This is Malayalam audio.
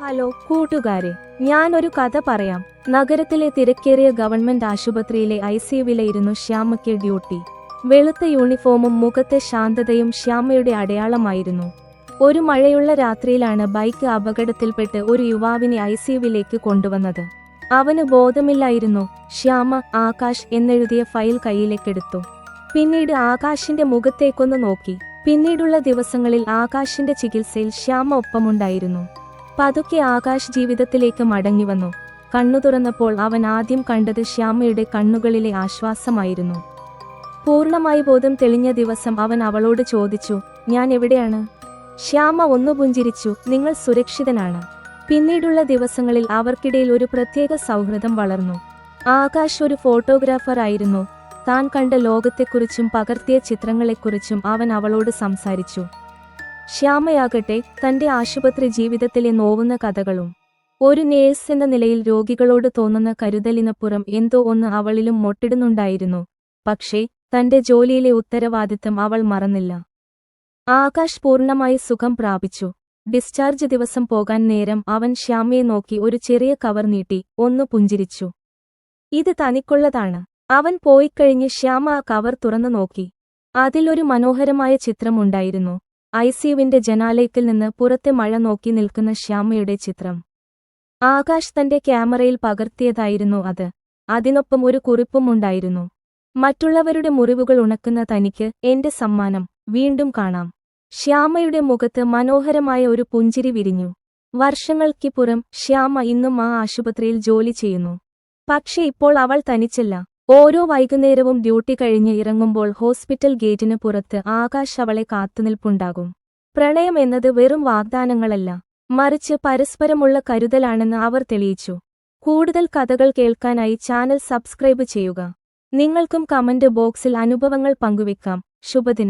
ഹലോ കൂട്ടുകാരെ, ഞാനൊരു കഥ പറയാം. നഗരത്തിലെ തിരക്കേറിയ ഗവൺമെന്റ് ആശുപത്രിയിലെ ഐസിയുവിലായിരുന്നു ശ്യാമയ്ക്ക് ഡ്യൂട്ടി. വെളുത്ത യൂണിഫോമും മുഖത്തെ ശാന്തതയും ശ്യാമയുടെ അടയാളമായിരുന്നു. ഒരു മഴയുള്ള രാത്രിയിലാണ് ബൈക്ക് അപകടത്തിൽപ്പെട്ട് ഒരു യുവാവിനെ ഐസിയുവിലേക്ക് കൊണ്ടുവന്നത്. അവന് ബോധമില്ലായിരുന്നു. ശ്യാമ ആകാശ് എന്നെഴുതിയ ഫയൽ കയ്യിലേക്കെടുത്തു. പിന്നീട് ആകാശിന്റെ മുഖത്തേക്കൊന്ന് നോക്കി. പിന്നീടുള്ള ദിവസങ്ങളിൽ ആകാശിന്റെ ചികിത്സയിൽ ശ്യാമ ഒപ്പമുണ്ടായിരുന്നു. പതുക്കെ ആകാശ് ജീവിതത്തിലേക്ക് മടങ്ങിവന്നു. കണ്ണു തുറന്നപ്പോൾ അവൻ ആദ്യം കണ്ടത് ശ്യാമയുടെ കണ്ണുകളിലെ ആശ്വാസമായിരുന്നു. പൂർണ്ണമായി ബോധം തെളിഞ്ഞ ദിവസം അവൻ അവളോട് ചോദിച്ചു, "ഞാൻ എവിടെയാണ്?" ശ്യാമ ഒന്നു പുഞ്ചിരിച്ചു, "നിങ്ങൾ സുരക്ഷിതനാണ്." പിന്നീടുള്ള ദിവസങ്ങളിൽ അവർക്കിടയിൽ ഒരു പ്രത്യേക സൗഹൃദം വളർന്നു. ആകാശ് ഒരു ഫോട്ടോഗ്രാഫർ ആയിരുന്നു. താൻ കണ്ട ലോകത്തെക്കുറിച്ചും പകർത്തിയ ചിത്രങ്ങളെക്കുറിച്ചും അവൻ അവളോട് സംസാരിച്ചു. ശ്യാമയാകട്ടെ തന്റെ ആശുപത്രി ജീവിതത്തിലെ നോവുന്ന കഥകളും. ഒരു നേഴ്സ് എന്ന നിലയിൽ രോഗികളോട് തോന്നുന്ന കരുതലിനപ്പുറം എന്തോ ഒന്ന് അവളിലും മൊട്ടിടുന്നുണ്ടായിരുന്നു. പക്ഷേ തന്റെ ജോലിയിലെ ഉത്തരവാദിത്തം അവൾ മറന്നില്ല. ആകാശ് പൂർണ്ണമായി സുഖം പ്രാപിച്ചു. ഡിസ്ചാർജ് ദിവസം പോകാൻ നേരം അവൻ ശ്യാമയെ നോക്കി ഒരു ചെറിയ കവർ നീട്ടി, ഒന്നു പുഞ്ചിരിച്ചു. "ഇത് തനിക്കുള്ളതാണ്." അവൻ പോയിക്കഴിഞ്ഞ് ശ്യാമ ആ കവർ തുറന്നു നോക്കി. അതിലൊരു മനോഹരമായ ചിത്രമുണ്ടായിരുന്നു. ഐസിയുവിന്റെ ജനാലയ്ക്കിൽ നിന്ന് പുറത്തെ മഴ നോക്കി നിൽക്കുന്ന ശ്യാമയുടെ ചിത്രം. ആകാശ് തന്റെ ക്യാമറയിൽ പകർത്തിയതായിരുന്നു അത്. അതിനൊപ്പം ഒരു കുറിപ്പും ഉണ്ടായിരുന്നു. "മറ്റുള്ളവരുടെ മുറിവുകൾ ഉണക്കുന്ന തനിക്ക് എന്റെ സമ്മാനം. വീണ്ടും കാണാം." ശ്യാമയുടെ മുഖത്ത് മനോഹരമായ ഒരു പുഞ്ചിരി വിരിഞ്ഞു. വർഷങ്ങൾക്കിപ്പുറം ശ്യാമ ഇന്നും ആ ആശുപത്രിയിൽ ജോലി ചെയ്യുന്നു. പക്ഷെ ഇപ്പോൾ അവൾ തനിച്ചല്ല. ഓരോ വൈകുന്നേരവും ഡ്യൂട്ടി കഴിഞ്ഞ് ഇറങ്ങുമ്പോൾ ഹോസ്പിറ്റൽ ഗേറ്റിന് പുറത്ത് ആകാശ് അവളെ കാത്തുനിൽപ്പുണ്ടാകും. പ്രണയം എന്നത് വെറും വാഗ്ദാനങ്ങളല്ല, മറിച്ച് പരസ്പരമുള്ള കരുതലാണെന്ന് അവർ തെളിയിച്ചു. കൂടുതൽ കഥകൾ കേൾക്കാനായി ചാനൽ സബ്സ്ക്രൈബ് ചെയ്യുക. നിങ്ങൾക്കും കമന്റ് ബോക്സിൽ അനുഭവങ്ങൾ പങ്കുവെക്കാം. ശുഭദിനം.